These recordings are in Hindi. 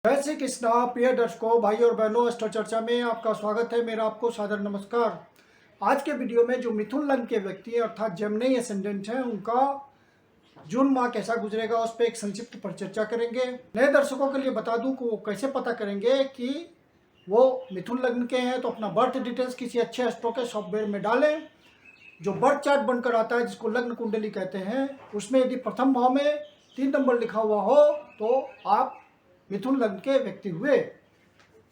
जय श्री कृष्णा। प्रिय दर्शकों, भाई और बहनों, एस्ट्रो चर्चा में आपका स्वागत है। मेरा आपको सादर नमस्कार। आज के वीडियो में जो मिथुन लग्न के व्यक्ति हैं अर्थात जेमिनी एसेंडेंट हैं, उनका जून माह कैसा गुजरेगा उस पर एक संक्षिप्त परिचर्चा करेंगे। नए दर्शकों के लिए बता दूं कि वो कैसे पता करेंगे कि वो मिथुन लग्न के हैं। तो अपना बर्थ डिटेल्स किसी अच्छे एस्ट्रो के सॉफ्टवेयर में डालें। जो बर्थ चार्ट बनकर आता है, जिसको लग्न कुंडली कहते हैं, उसमें यदि प्रथम भाव में 3 नंबर लिखा हुआ हो तो आप मिथुन लग्न के व्यक्ति हुए।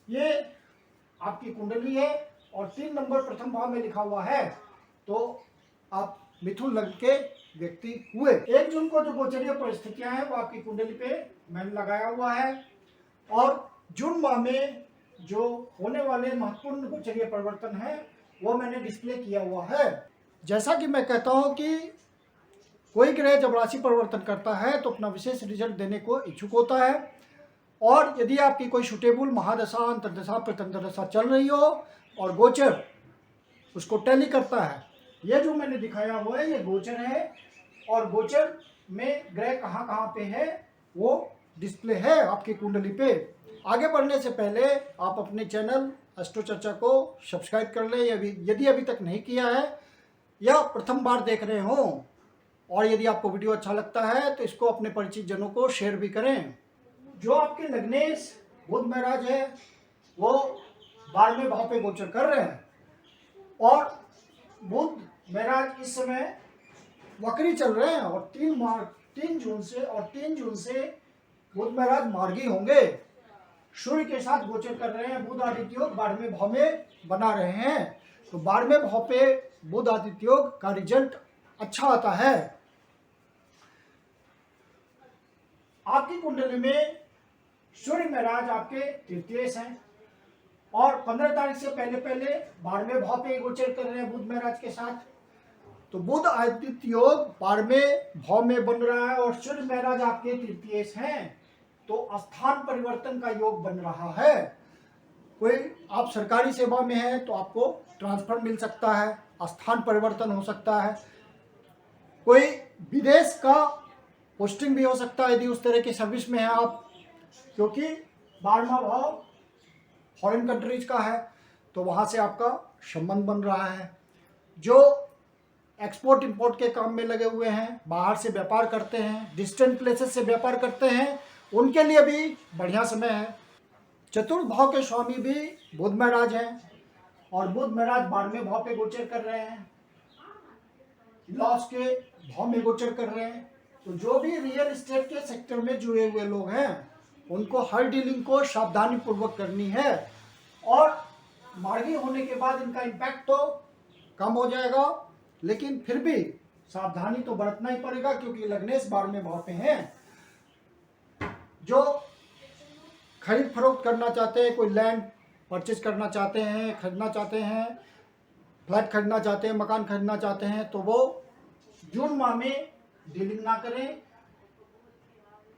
ये आपकी कुंडली है और 3 नंबर प्रथम भाव में लिखा हुआ है तो आप मिथुन लग्न के व्यक्ति हुए। 1 जून को जो गोचरीय परिस्थितियां हैं वो आपकी कुंडली पे मैंने लगाया हुआ है और जून माह में जो होने वाले महत्वपूर्ण गोचरीय परिवर्तन है वो मैंने डिस्प्ले किया हुआ है। जैसा कि मैं कहता हूं कि कोई ग्रह जब राशि परिवर्तन करता है तो अपना विशेष रिजल्ट देने को इच्छुक होता है और यदि आपकी कोई सुटेबल महादशा, अंतर्दशा, प्रतंत्रदशा चल रही हो और गोचर उसको टैली करता है, ये जो मैंने दिखाया हुआ है ये गोचर है और गोचर में ग्रह कहाँ कहाँ पे है वो डिस्प्ले है आपकी कुंडली पे। आगे बढ़ने से पहले आप अपने चैनल एस्ट्रो चर्चा को सब्सक्राइब कर लें यदि अभी तक नहीं किया है या प्रथम बार देख रहे हो, और यदि आपको वीडियो अच्छा लगता है तो इसको अपने परिचित जनों को शेयर भी करें। जो आपके लग्नेश बुध महाराज है वो 12वें भाव पे गोचर कर रहे हैं और बुध महाराज इस समय वक्री चल रहे हैं और 3 जून से बुध महाराज मार्गी होंगे। सूर्य के साथ गोचर कर रहे हैं। बुध आदित्य योग 12वें भाव में बना रहे हैं तो 12वें भाव पे बुध आदित्य योग का रिजल्ट अच्छा आता है। आपकी कुंडली में सूर्य महाराज आपके तृतीयेश हैं और 15 तारीख से पहले 12वें भाव पे गोचर कर रहे हैं बुध महाराज के साथ। तो बुध आदित्य योग 12वें भाव में बन रहा है और सूर्य महाराज आपके तृतीयेश हैं तो स्थान परिवर्तन का योग बन रहा है। कोई आप सरकारी सेवा में हैं तो आपको ट्रांसफर मिल सकता है, स्थान परिवर्तन हो सकता है। कोई विदेश का पोस्टिंग भी हो सकता है यदि उस तरह की सर्विस में है आप, क्योंकि 12वां भाव फॉरेन कंट्रीज का है तो वहाँ से आपका संबंध बन रहा है। जो एक्सपोर्ट इंपोर्ट के काम में लगे हुए हैं, बाहर से व्यापार करते हैं, डिस्टेंट प्लेसेस से व्यापार करते हैं, उनके लिए भी बढ़िया समय है। चतुर्थ भाव के स्वामी भी बुध महाराज हैं और बुध महाराज 12वें भाव पे गोचर कर रहे हैं, लॉस के भाव में गोचर कर रहे हैं। तो जो भी रियल एस्टेट के सेक्टर में जुड़े हुए लोग हैं उनको हर डीलिंग को सावधानी पूर्वक करनी है और मार्गी होने के बाद इनका इम्पैक्ट तो कम हो जाएगा, लेकिन फिर भी सावधानी तो बरतना ही पड़ेगा क्योंकि लग्नेश 12वें भाव पे हैं। जो खरीद फरोख्त करना चाहते हैं, कोई लैंड परचेज करना चाहते हैं, खरीदना चाहते हैं, फ्लैट खरीदना चाहते हैं, मकान खरीदना चाहते हैं, तो वो जून माह में डीलिंग ना करें।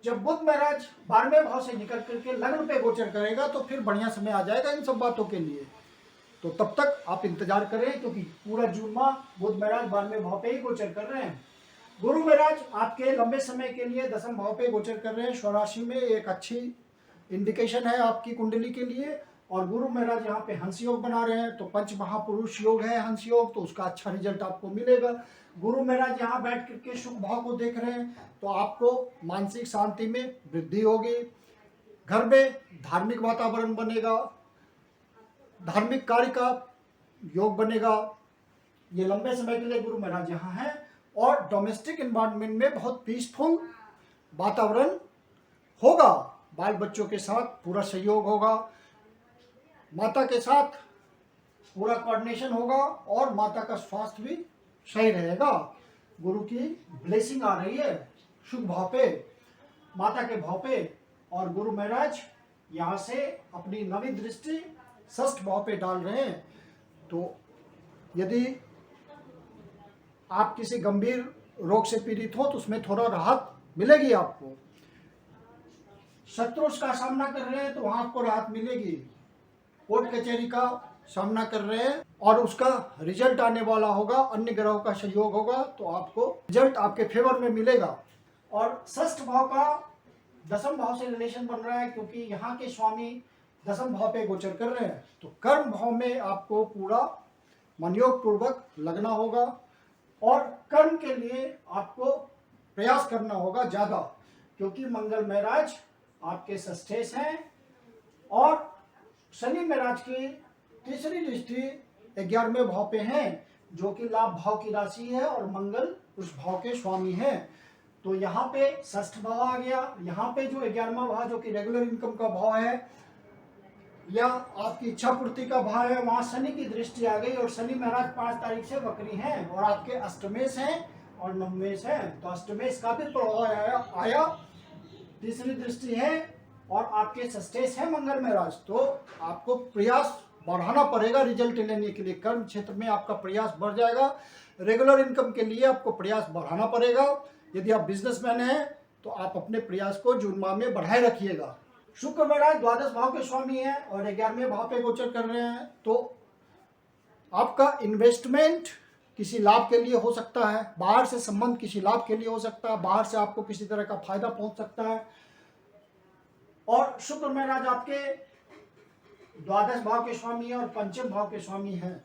जब बुध महाराज 12वें भाव से निकल करके लग्न पे गोचर करेगा तो फिर बढ़िया समय आ जाएगा इन सब बातों के लिए। तो तब तक आप इंतजार करें क्योंकि पूरा जून माह बुध महाराज 12वें भाव पे ही गोचर कर रहे हैं। गुरु महाराज आपके लंबे समय के लिए 10वें भाव पे गोचर कर रहे हैं स्वराशि में, एक अच्छी इंडिकेशन है आपकी कुंडली के लिए। और गुरु महाराज यहाँ पे हंस योग बना रहे हैं तो पंच महापुरुष योग है हंस योग, तो उसका अच्छा रिजल्ट आपको मिलेगा। गुरु महाराज यहाँ बैठ करके शुभ भाव को देख रहे हैं तो आपको मानसिक शांति में वृद्धि होगी, घर में धार्मिक वातावरण बनेगा, धार्मिक कार्य का योग बनेगा। ये लंबे समय के लिए गुरु महाराज यहाँ हैं और डोमेस्टिक एनवायरनमेंट में बहुत पीसफुल वातावरण होगा। बाल बच्चों के साथ पूरा सहयोग होगा, माता के साथ पूरा कोऑर्डिनेशन होगा और माता का स्वास्थ्य भी सही रहेगा। गुरु की ब्लेसिंग आ रही है शुभ भाव पे, माता के भाव पे, और गुरु महाराज यहाँ से अपनी नवी दृष्टि 6ठ भाव पे डाल रहे हैं। तो यदि आप किसी गंभीर रोग से पीड़ित हो तो उसमें थोड़ा राहत मिलेगी आपको। शत्रु का सामना कर रहे हैं तो वहां आपको राहत मिलेगी। कोर्ट कचहरी का सामना कर रहे हैं और उसका रिजल्ट आने वाला होगा, अन्य ग्रहों का सहयोग होगा तो आपको रिजल्ट आपके फेवर में मिलेगा। और 6ठ भाव का दसम भाव से रिलेशन बन रहा है, क्योंकि यहाँ के स्वामी दसम भाव पे गोचर कर रहे हैं। तो कर्म भाव में आपको पूरा मनयोग पूर्वक लगना होगा और कर्म के लिए आपको प्रयास करना होगा ज़्यादा, क्योंकि मंगल महाराज आपके षष्ठेश हैं और शनि महाराज की तीसरी दृष्टि 11वें भाव पे है, जो कि लाभ भाव की राशि है और मंगल उस भाव के स्वामी हैं। तो यहाँ पे षष्ठ भाव आ गया, यहाँ पे जो 11वां भाव जो कि रेगुलर इनकम का भाव है या आपकी इच्छा पूर्ति का भाव है, वहां शनि की दृष्टि आ गई और शनि महाराज 5 तारीख से वक्री हैं और आपके अष्टमेश हैं और नवमेश हैं। तो अष्टमेश का भी प्रभाव आया, तीसरी दृष्टि है और आपके षष्ठेश है मंगल महाराज। तो आपको प्रयास बढ़ाना पड़ेगा रिजल्ट लेने के लिए। कर्म क्षेत्र में आपका प्रयास बढ़ जाएगा, रेगुलर इनकम के लिए आपको प्रयास बढ़ाना पड़ेगा। यदि आप बिजनेसमैन हैं तो आप अपने प्रयास को जून माह में बढ़ाए रखिएगा। शुक्र महाराज द्वादश भाव के स्वामी हैं और 11वें भाव पे गोचर कर रहे हैं। तो आपका इन्वेस्टमेंट किसी लाभ के लिए हो सकता है, बाहर से संबंध किसी लाभ के लिए हो सकता है, बाहर से आपको किसी तरह का फायदा पहुंच सकता है। और शुक्र महाराज आपके द्वादश भाव के स्वामी हैं और पंचम भाव के स्वामी हैं,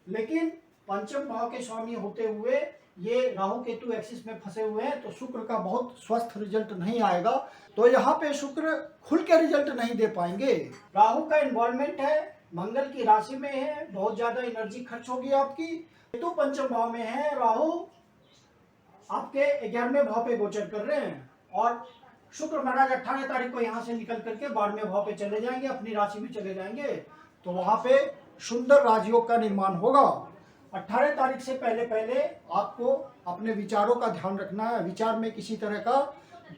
लेकिन पंचम भाव के स्वामी होते हुए ये राहु केतु एक्सिस में फंसे हुए हैं, तो शुक्र का बहुत स्वस्थ रिजल्ट नहीं आएगा। तो यहाँ पे शुक्र खुल के रिजल्ट नहीं दे पाएंगे। राहु का इन्वॉल्वमेंट है, मंगल की राशि में है, बहुत ज्यादा एनर्जी खर्च होगी आपकी। केतु पंचम भाव में है, राहु आपके 11वें भाव पे गोचर कर रहे हैं और शुक्र महाराज 18 तारीख को यहाँ से निकल करके 12वें भाव पे चले जाएंगे, अपनी राशि में चले जाएंगे। तो वहां पे सुंदर राजयोग का निर्माण होगा। 18 तारीख से पहले पहले आपको अपने विचारों का ध्यान रखना है। विचार में किसी तरह का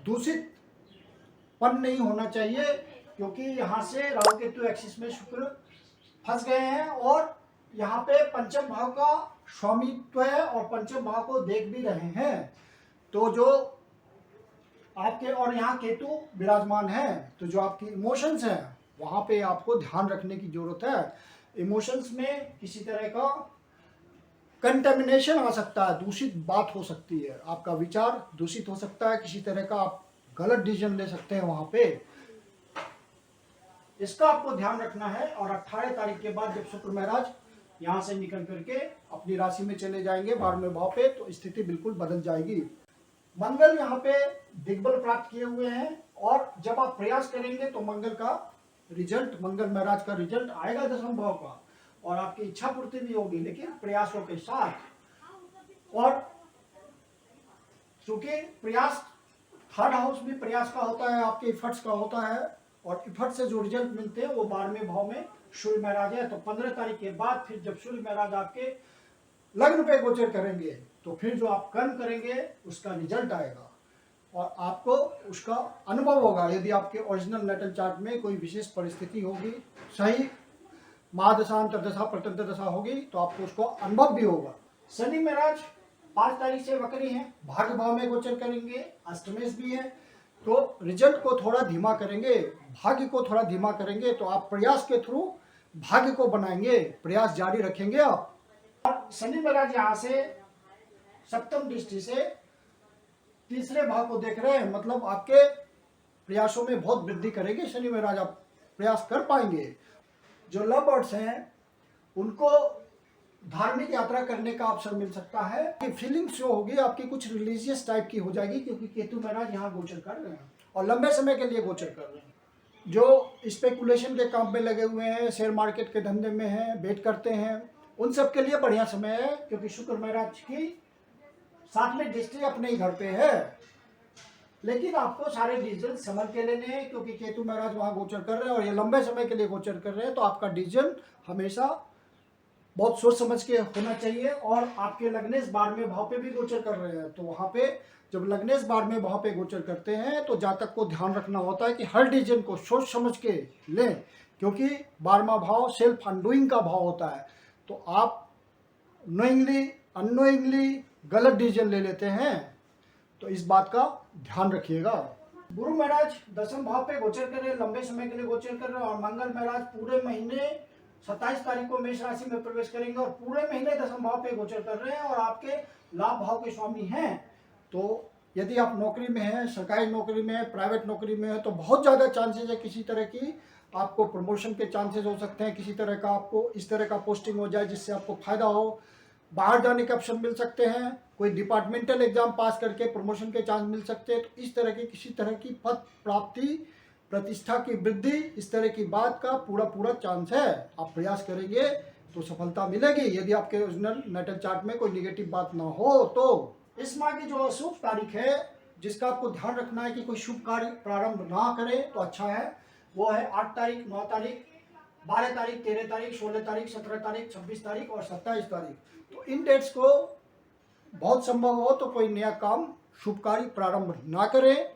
दूषितपन नहीं होना चाहिए, क्योंकि यहाँ से राहु केतु एक्सिस में शुक्र फंस गए हैं और यहाँ पे पंचम भाव का स्वामित्व है और पंचम भाव को देख भी रहे हैं। तो जो आपके और यहाँ केतु विराजमान है, तो जो आपकी इमोशंस हैं वहाँ पे आपको ध्यान रखने की जरूरत है। इमोशंस में किसी तरह का कंटेमिनेशन आ सकता है, दूषित बात हो सकती है, आपका विचार दूषित हो सकता है, किसी तरह का आप गलत डिसीजन ले सकते हैं वहाँ पे। इसका आपको ध्यान रखना है। और 18 तारीख के बाद जब शुक्र महाराज यहाँ से निकल करके अपनी राशि में चले जाएंगे 12वें भाव पे, तो स्थिति बिल्कुल बदल जाएगी। मंगल यहाँ पे दिग्बल प्राप्त किए हुए हैं और जब आप प्रयास करेंगे तो मंगल का रिजल्ट, मंगल महाराज का रिजल्ट आएगा 10वें भाव का और आपकी इच्छा पूर्ति भी होगी, लेकिन प्रयासों के साथ। और चूंकि प्रयास थर्ड हाउस भी प्रयास का होता है, आपके इफर्ट्स का होता है और इफर्ट से जो रिजल्ट मिलते हैं वो 12वें भाव में सूर्य महाराज है। तो 15 तारीख के बाद फिर जब सूर्य महाराज आपके लग्न पे गोचर करेंगे तो फिर जो आप कर्म करेंगे उसका रिजल्ट आएगा और आपको उसका अनुभव होगा। यदि आपके ओरिजिनल नेटल चार्ट में कोई विशेष परिस्थिति होगी, सही महादशा अंतर्दशा प्रत्यंतर दशा होगी, तो आपको उसको अनुभव भी होगा। शनि महाराज 5 तारीख से वक्री हैं, भाग्य भाव में गोचर करेंगे, अष्टमेश भी है, तो रिजल्ट को थोड़ा धीमा करेंगे, भाग्य को थोड़ा धीमा करेंगे। तो आप प्रयास के थ्रू भाग्य को बनाएंगे, प्रयास जारी रखेंगे आप। और शनि महाराज यहाँ से सप्तम दृष्टि से तीसरे भाव को देख रहे हैं, मतलब आपके प्रयासों में बहुत वृद्धि करेंगे शनि महाराज, आप प्रयास कर पाएंगे। जो लव बर्ड्स हैं उनको धार्मिक यात्रा करने का अवसर मिल सकता है। फीलिंग्स जो होगी आपकी कुछ रिलीजियस टाइप की हो जाएगी, क्योंकि केतु महाराज यहाँ गोचर कर रहे हैं और लंबे समय के लिए गोचर कर रहे हैं। जो स्पेकुलेशन के काम में लगे हुए हैं, शेयर मार्केट के धंधे में हैं, बेट करते हैं, उन सब के लिए बढ़िया समय है, क्योंकि शुक्र महाराज की 7वें दृष्टि अपने ही घर पे है। लेकिन आपको सारे डिसीजन संभल के लेने हैं, क्योंकि केतु महाराज वहाँ गोचर कर रहे हैं और ये लंबे समय के लिए गोचर कर रहे हैं। तो आपका डिसीजन हमेशा बहुत सोच समझ के होना चाहिए। और आपके लग्नेश 12वें भाव पे भी गोचर कर रहे हैं, तो वहाँ पे जब लग्नेश 12वें भाव पे गोचर करते हैं तो जातक को ध्यान रखना होता है कि हर डिसीजन को सोच समझ के लें, क्योंकि 12वां भाव सेल्फ अनडूइंग का भाव होता है। तो आप नोइंगली अननोइंगली गलत डिसीजन ले लेते हैं, तो इस बात का ध्यान रखिएगा। गुरु महाराज 10वें भाव पे गोचर कर रहे हैं, लंबे समय के लिए गोचर कर रहे हैं और मंगल महाराज पूरे महीने 27 तारीख को मेष राशि में प्रवेश करेंगे और पूरे महीने 10वें भाव पे गोचर कर रहे हैं और आपके लाभ भाव के स्वामी हैं। तो यदि आप नौकरी में हैं, सरकारी नौकरी में है, प्राइवेट नौकरी में है, तो बहुत ज़्यादा चांसेस है किसी तरह की आपको प्रमोशन के चांसेस हो सकते हैं, किसी तरह का आपको इस तरह का पोस्टिंग हो जाए जिससे आपको फ़ायदा हो, बाहर जाने के ऑप्शन मिल सकते हैं, कोई डिपार्टमेंटल एग्जाम पास करके प्रमोशन के चांस मिल सकते हैं। तो इस तरह की किसी तरह की पद प्राप्ति, प्रतिष्ठा की वृद्धि, इस तरह की बात का पूरा चांस है। आप प्रयास करेंगे तो सफलता मिलेगी, यदि आपके ओरिजिनल नेटल चार्ट में कोई निगेटिव बात ना हो तो। इस माह की जो अशुभ तारीख है जिसका आपको ध्यान रखना है कि कोई शुभ कार्य प्रारंभ ना करें तो अच्छा है, वो है 8 तारीख, 9 तारीख, 12 तारीख, 13 तारीख, 16 तारीख, 17 तारीख, 26 तारीख और 27 तारीख। तो इन डेट्स को बहुत संभव हो तो कोई नया काम, शुभ कार्य प्रारंभ ना करें,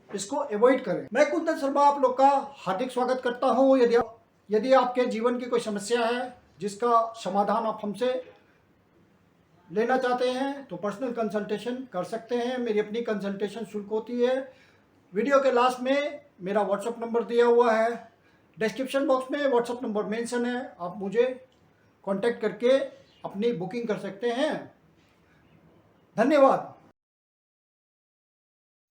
इसको अवॉइड करें। मैं कुंदन शर्मा आप लोग का हार्दिक स्वागत करता हूं। यदि आपके जीवन की कोई समस्या है जिसका समाधान आप हमसे लेना चाहते हैं तो पर्सनल कंसल्टेशन कर सकते हैं। मेरी अपनी कंसल्टेशन शुल्क होती है। वीडियो के लास्ट में मेरा व्हाट्सएप नंबर दिया हुआ है, डिस्क्रिप्शन बॉक्स में व्हाट्सएप नंबर मेंशन है, आप मुझे कांटेक्ट करके अपनी बुकिंग कर सकते हैं। धन्यवाद।